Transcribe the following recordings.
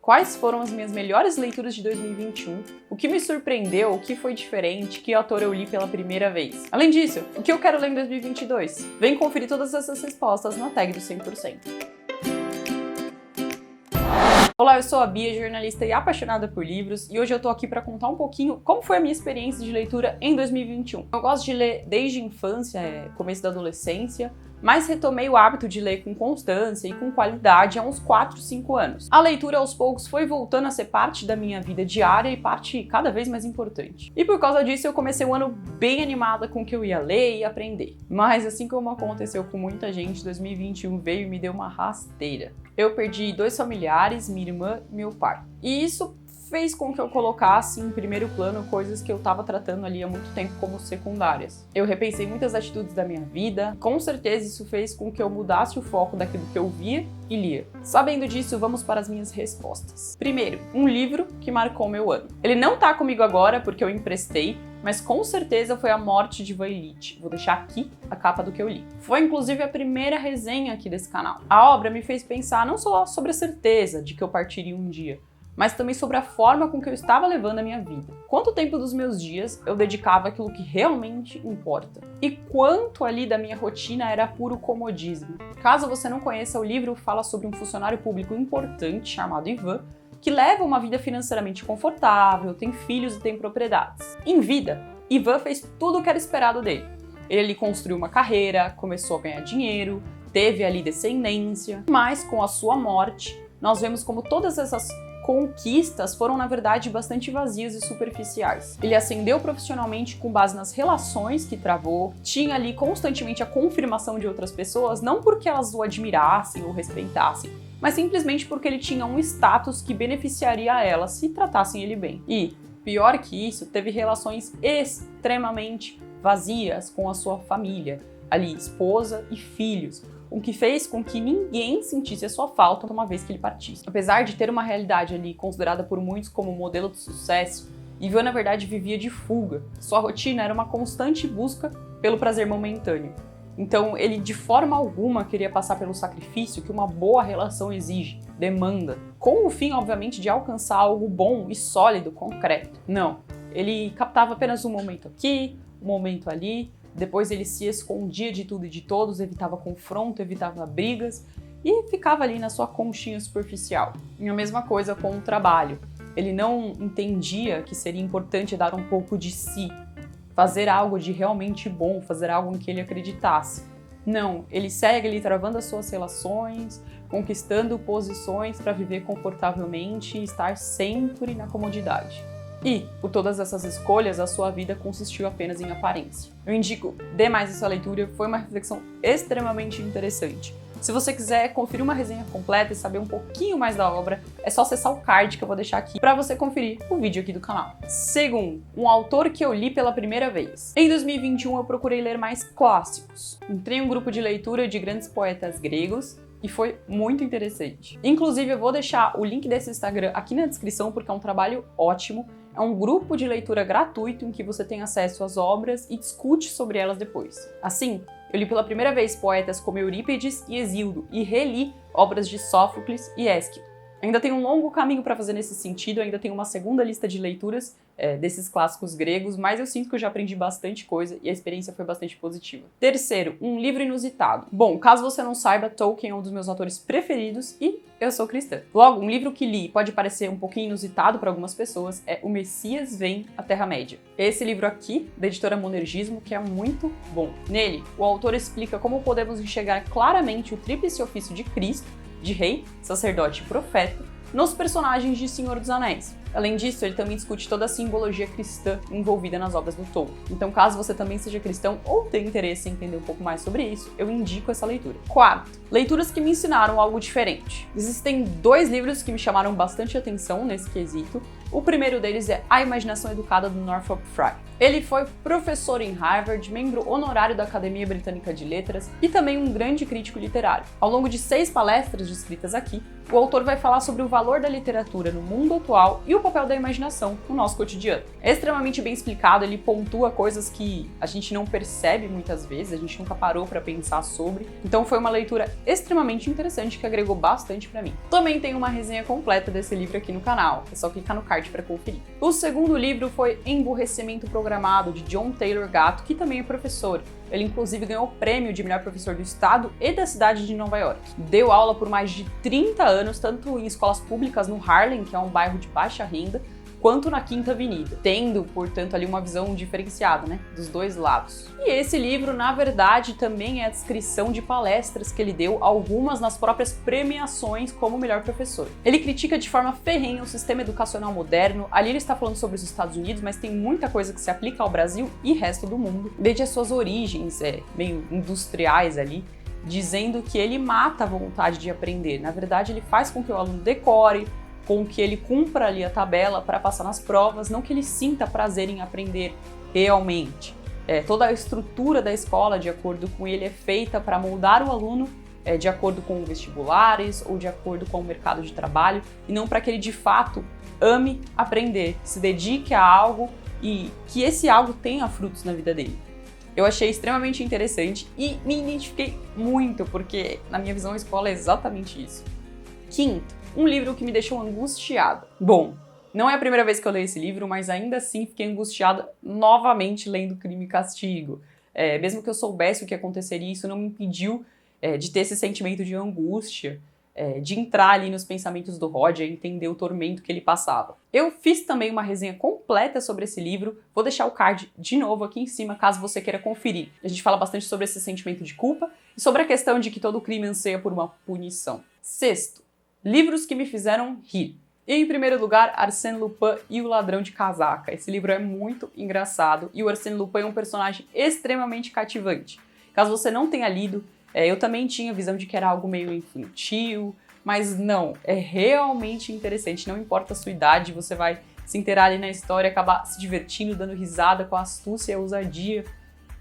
quais foram as minhas melhores leituras de 2021, o que me surpreendeu, o que foi diferente, que autor eu li pela primeira vez. Além disso, o que eu quero ler em 2022? Vem conferir todas essas respostas na tag do 100%. Olá, eu sou a Bia, jornalista e apaixonada por livros, e hoje eu tô aqui para contar um pouquinho como foi a minha experiência de leitura em 2021. Eu gosto de ler desde a infância, começo da adolescência, mas retomei o hábito de ler com constância e com qualidade há uns 4, 5 anos. A leitura aos poucos foi voltando a ser parte da minha vida diária e parte cada vez mais importante. E por causa disso eu comecei o ano bem animada com o que eu ia ler e aprender. Mas assim como aconteceu com muita gente, 2021 veio e me deu uma rasteira. Eu perdi 2 familiares, minha irmã e meu pai. E isso fez com que eu colocasse em primeiro plano coisas que eu estava tratando ali há muito tempo como secundárias. Eu repensei muitas atitudes da minha vida, com certeza isso fez com que eu mudasse o foco daquilo que eu via e lia. Sabendo disso, vamos para as minhas respostas. Primeiro, um livro que marcou meu ano. Ele não tá comigo agora porque eu emprestei, mas com certeza foi A Morte de Ivan Illich. Vou deixar aqui a capa do que eu li. Foi inclusive a primeira resenha aqui desse canal. A obra me fez pensar não só sobre a certeza de que eu partiria um dia, mas também sobre a forma com que eu estava levando a minha vida. Quanto tempo dos meus dias eu dedicava àquilo que realmente importa. E quanto ali da minha rotina era puro comodismo. Caso você não conheça, o livro fala sobre um funcionário público importante chamado Ivan, que leva uma vida financeiramente confortável, tem filhos e tem propriedades. Em vida, Ivan fez tudo o que era esperado dele. Ele ali construiu uma carreira, começou a ganhar dinheiro, teve ali descendência, mas com a sua morte, nós vemos como todas essas conquistas foram, na verdade, bastante vazias e superficiais. Ele ascendeu profissionalmente com base nas relações que travou, tinha ali constantemente a confirmação de outras pessoas, não porque elas o admirassem ou respeitassem, mas simplesmente porque ele tinha um status que beneficiaria a elas se tratassem ele bem. E, pior que isso, teve relações extremamente vazias com a sua família, ali esposa e filhos, o que fez com que ninguém sentisse a sua falta uma vez que ele partisse. Apesar de ter uma realidade ali considerada por muitos como modelo de sucesso, Ivan na verdade vivia de fuga. Sua rotina era uma constante busca pelo prazer momentâneo. Então ele de forma alguma queria passar pelo sacrifício que uma boa relação exige, demanda, com o fim obviamente de alcançar algo bom e sólido, concreto. Não, ele captava apenas um momento aqui, um momento ali. Depois ele se escondia de tudo e de todos, evitava confronto, evitava brigas e ficava ali na sua conchinha superficial. E a mesma coisa com o trabalho. Ele não entendia que seria importante dar um pouco de si, fazer algo de realmente bom, fazer algo em que ele acreditasse. Não, ele segue ali travando as suas relações, conquistando posições para viver confortavelmente e estar sempre na comodidade. E, por todas essas escolhas, a sua vida consistiu apenas em aparência. Eu indico, dê mais essa leitura, foi uma reflexão extremamente interessante. Se você quiser conferir uma resenha completa e saber um pouquinho mais da obra, é só acessar o card que eu vou deixar aqui para você conferir o vídeo aqui do canal. Segundo, um autor que eu li pela primeira vez. Em 2021 eu procurei ler mais clássicos. Entrei em um grupo de leitura de grandes poetas gregos, e foi muito interessante. Inclusive, eu vou deixar o link desse Instagram aqui na descrição porque é um trabalho ótimo. É um grupo de leitura gratuito em que você tem acesso às obras e discute sobre elas depois. Assim, eu li pela primeira vez poetas como Eurípides e Hesíodo e reli obras de Sófocles e Ésquilo. Ainda tem um longo caminho para fazer nesse sentido, ainda tem uma segunda lista de leituras desses clássicos gregos, mas eu sinto que eu já aprendi bastante coisa e a experiência foi bastante positiva. Terceiro, um livro inusitado. Bom, caso você não saiba, Tolkien é um dos meus autores preferidos e eu sou cristã. Logo, um livro que li pode parecer um pouquinho inusitado para algumas pessoas é O Messias Vem à Terra-média. Esse livro aqui, da editora Monergismo, que é muito bom. Nele, o autor explica como podemos enxergar claramente o tríplice ofício de Cristo, de rei, sacerdote e profeta, nos personagens de Senhor dos Anéis. Além disso, ele também discute toda a simbologia cristã envolvida nas obras do Tolkien. Então, caso você também seja cristão ou tenha interesse em entender um pouco mais sobre isso, eu indico essa leitura. Quarto, leituras que me ensinaram algo diferente. Existem 2 livros que me chamaram bastante atenção nesse quesito. O primeiro deles é A Imaginação Educada, do Northrop Frye. Ele foi professor em Harvard, membro honorário da Academia Britânica de Letras e também um grande crítico literário. Ao longo de 6 palestras descritas aqui, o autor vai falar sobre o valor da literatura no mundo atual e o papel da imaginação no nosso cotidiano. É extremamente bem explicado, ele pontua coisas que a gente não percebe muitas vezes, a gente nunca parou para pensar sobre. Então foi uma leitura extremamente interessante que agregou bastante para mim. Também tem uma resenha completa desse livro aqui no canal, é só clicar no card para conferir. O segundo livro foi Emburrecimento Programado, de John Taylor Gatto, que também é professor. Ele inclusive ganhou o prêmio de melhor professor do estado e da cidade de Nova York. Deu aula por mais de 30 anos, tanto em escolas públicas no Harlem, que é um bairro de baixa renda, quanto na Quinta Avenida, tendo, portanto, ali uma visão diferenciada, né, dos dois lados. E esse livro, na verdade, também é a descrição de palestras que ele deu, algumas nas próprias premiações como melhor professor. Ele critica de forma ferrenha o sistema educacional moderno, ali ele está falando sobre os Estados Unidos, mas tem muita coisa que se aplica ao Brasil e resto do mundo, desde as suas origens, meio industriais ali, dizendo que ele mata a vontade de aprender. Na verdade, ele faz com que o aluno decore, com que ele cumpra ali a tabela para passar nas provas, não que ele sinta prazer em aprender realmente. Toda a estrutura da escola, de acordo com ele, é feita para moldar o aluno de acordo com vestibulares ou de acordo com o mercado de trabalho, e não para que ele de fato ame aprender, se dedique a algo e que esse algo tenha frutos na vida dele. Eu achei extremamente interessante e me identifiquei muito, porque na minha visão a escola é exatamente isso. Quinto, um livro que me deixou angustiada. Bom, não é a primeira vez que eu leio esse livro, mas ainda assim fiquei angustiada novamente lendo Crime e Castigo. Mesmo que eu soubesse o que aconteceria, isso não me impediu de ter esse sentimento de angústia, de entrar ali nos pensamentos do Roger e entender o tormento que ele passava. Eu fiz também uma resenha completa sobre esse livro, vou deixar o card de novo aqui em cima, caso você queira conferir. A gente fala bastante sobre esse sentimento de culpa e sobre a questão de que todo crime anseia por uma punição. Sexto, livros que me fizeram rir. E, em primeiro lugar, Arsène Lupin e o Ladrão de Casaca. Esse livro é muito engraçado e o Arsène Lupin é um personagem extremamente cativante. Caso você não tenha lido, eu também tinha a visão de que era algo meio infantil, mas não, é realmente interessante. Não importa a sua idade, você vai se inteirar ali na história e acabar se divertindo, dando risada com a astúcia e a ousadia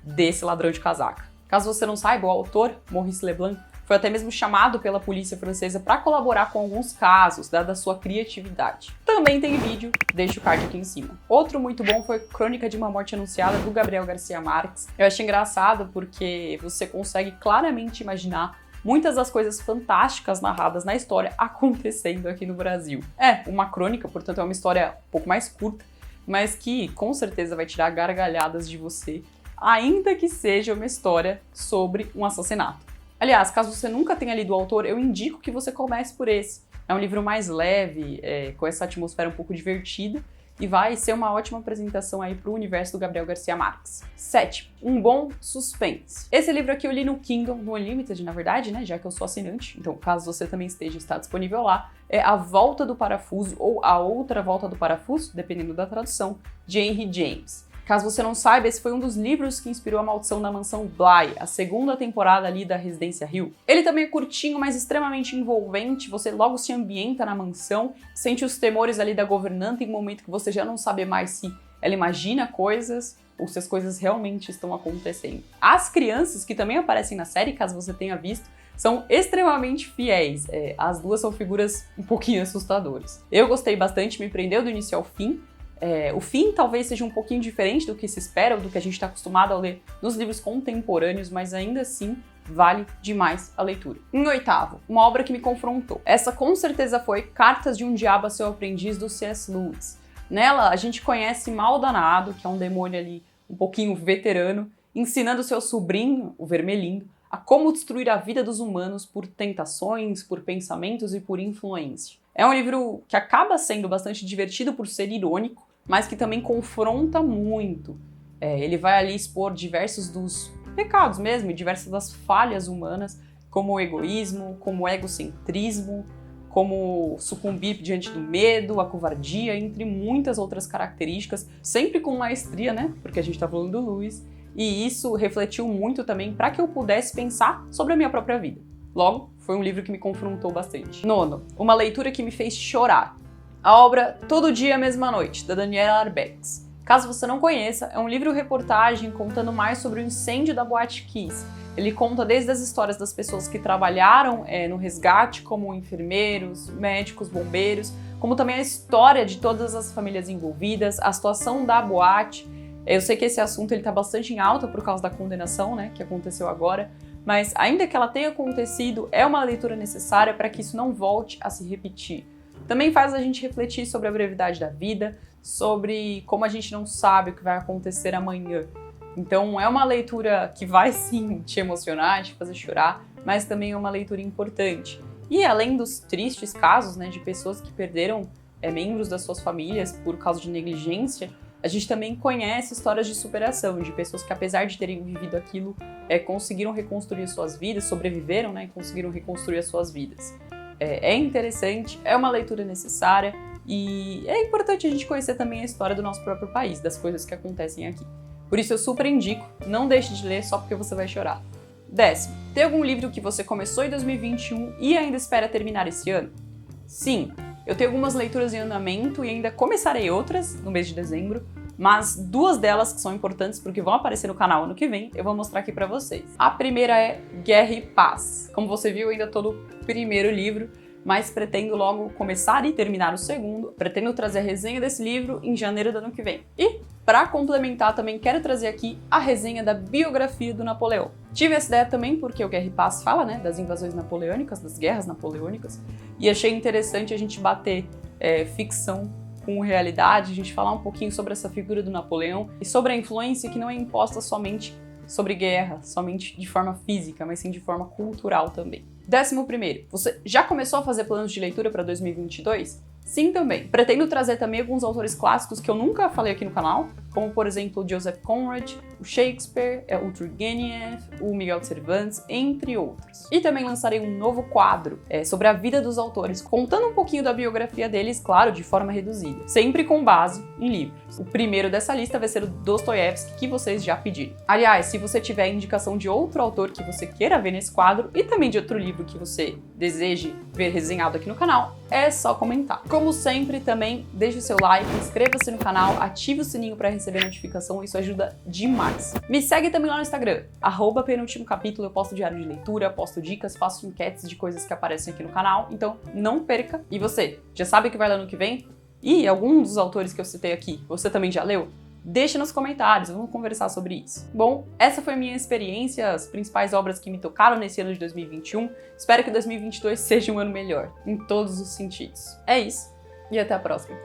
desse ladrão de casaca. Caso você não saiba, o autor, Maurice Leblanc, foi até mesmo chamado pela polícia francesa para colaborar com alguns casos, dada a sua criatividade. Também tem vídeo, deixo o card aqui em cima. Outro muito bom foi Crônica de uma Morte Anunciada, do Gabriel Garcia Marques. Eu achei engraçado porque você consegue claramente imaginar muitas das coisas fantásticas narradas na história acontecendo aqui no Brasil. É uma crônica, portanto é uma história um pouco mais curta, mas que com certeza vai tirar gargalhadas de você, ainda que seja uma história sobre um assassinato. Aliás, caso você nunca tenha lido o autor, eu indico que você comece por esse. É um livro mais leve, com essa atmosfera um pouco divertida, e vai ser uma ótima apresentação aí para o universo do Gabriel Garcia Marques. 7. Um bom suspense. Esse livro aqui eu li no Kindle, no Unlimited, na verdade, né, já que eu sou assinante, então caso você também esteja, está disponível lá, é A Volta do Parafuso, ou A Outra Volta do Parafuso, dependendo da tradução, de Henry James. Caso você não saiba, esse foi um dos livros que inspirou A Maldição da Mansão Bly, a segunda temporada ali da Residência Hill. Ele também é curtinho, mas extremamente envolvente, você logo se ambienta na mansão, sente os temores ali da governanta em um momento que você já não sabe mais se ela imagina coisas ou se as coisas realmente estão acontecendo. As crianças, que também aparecem na série, caso você tenha visto, são extremamente fiéis. As duas são figuras um pouquinho assustadoras. Eu gostei bastante, me prendeu do início ao fim. O fim talvez seja um pouquinho diferente do que se espera ou do que a gente está acostumado a ler nos livros contemporâneos, mas ainda assim vale demais a leitura. Em oitavo, uma obra que me confrontou. Essa com certeza foi Cartas de um Diabo a Seu Aprendiz, do C.S. Lewis. Nela a gente conhece Maldanado, que é um demônio ali um pouquinho veterano, ensinando seu sobrinho, o Vermelhinho, a como destruir a vida dos humanos por tentações, por pensamentos e por influência. É um livro que acaba sendo bastante divertido por ser irônico, mas que também confronta muito. Ele vai ali expor diversos dos pecados mesmo, e diversas das falhas humanas, como o egoísmo, como o egocentrismo, como sucumbir diante do medo, a covardia, entre muitas outras características, sempre com maestria, né? Porque a gente tá falando do Lewis, e isso refletiu muito também para que eu pudesse pensar sobre a minha própria vida. Logo, foi um livro que me confrontou bastante. Nono, uma leitura que me fez chorar. A obra Todo Dia, Mesma Noite, da Daniela Arbex. Caso você não conheça, é um livro-reportagem contando mais sobre o incêndio da Boate Kiss. Ele conta desde as histórias das pessoas que trabalharam no resgate, como enfermeiros, médicos, bombeiros, como também a história de todas as famílias envolvidas, a situação da boate. Eu sei que esse assunto está bastante em alta por causa da condenação, né, que aconteceu agora, mas ainda que ela tenha acontecido, é uma leitura necessária para que isso não volte a se repetir. Também faz a gente refletir sobre a brevidade da vida, sobre como a gente não sabe o que vai acontecer amanhã. Então é uma leitura que vai sim te emocionar, te fazer chorar, mas também é uma leitura importante. E além dos tristes casos, né, de pessoas que perderam membros das suas famílias por causa de negligência, a gente também conhece histórias de superação, de pessoas que apesar de terem vivido aquilo, conseguiram reconstruir suas vidas, sobreviveram, né, e conseguiram reconstruir as suas vidas. É interessante, é uma leitura necessária e é importante a gente conhecer também a história do nosso próprio país, das coisas que acontecem aqui. Por isso eu super indico, não deixe de ler só porque você vai chorar. 10º, tem algum livro que você começou em 2021 e ainda espera terminar esse ano? Sim, eu tenho algumas leituras em andamento e ainda começarei outras no mês de dezembro, mas 2 delas que são importantes porque vão aparecer no canal ano que vem, eu vou mostrar aqui pra vocês. A primeira é Guerra e Paz. Como você viu, eu ainda tô no primeiro livro, mas pretendo logo começar e terminar o segundo. Pretendo trazer a resenha desse livro em janeiro do ano que vem. E, para complementar, também quero trazer aqui a resenha da biografia do Napoleão. Tive essa ideia também porque o Guerra e Paz fala, né, das invasões napoleônicas, das guerras napoleônicas, e achei interessante a gente bater ficção com realidade, a gente falar um pouquinho sobre essa figura do Napoleão e sobre a influência que não é imposta somente sobre guerra, somente de forma física, mas sim de forma cultural também. 11º, você já começou a fazer planos de leitura para 2022? Sim, também. Pretendo trazer também alguns autores clássicos que eu nunca falei aqui no canal, como por exemplo o Joseph Conrad, o Shakespeare, o Turgenev, o Miguel de Cervantes, entre outros. E também lançarei um novo quadro sobre a vida dos autores, contando um pouquinho da biografia deles, claro, de forma reduzida, sempre com base em livros. O primeiro dessa lista vai ser o Dostoiévski, que vocês já pediram. Aliás, se você tiver indicação de outro autor que você queira ver nesse quadro e também de outro livro que você deseje ver resenhado aqui no canal, é só comentar. Como sempre, também deixe o seu like, inscreva-se no canal, ative o sininho para receber notificação, isso ajuda demais. Me segue também lá no Instagram, @penultimocapítulo, eu posto diário de leitura, posto dicas, faço enquetes de coisas que aparecem aqui no canal, então não perca. E você, já sabe o que vai lá no que vem? E algum dos autores que eu citei aqui, você também já leu? Deixa nos comentários, vamos conversar sobre isso. Bom, essa foi a minha experiência, as principais obras que me tocaram nesse ano de 2021. Espero que 2022 seja um ano melhor, em todos os sentidos. É isso, e até a próxima.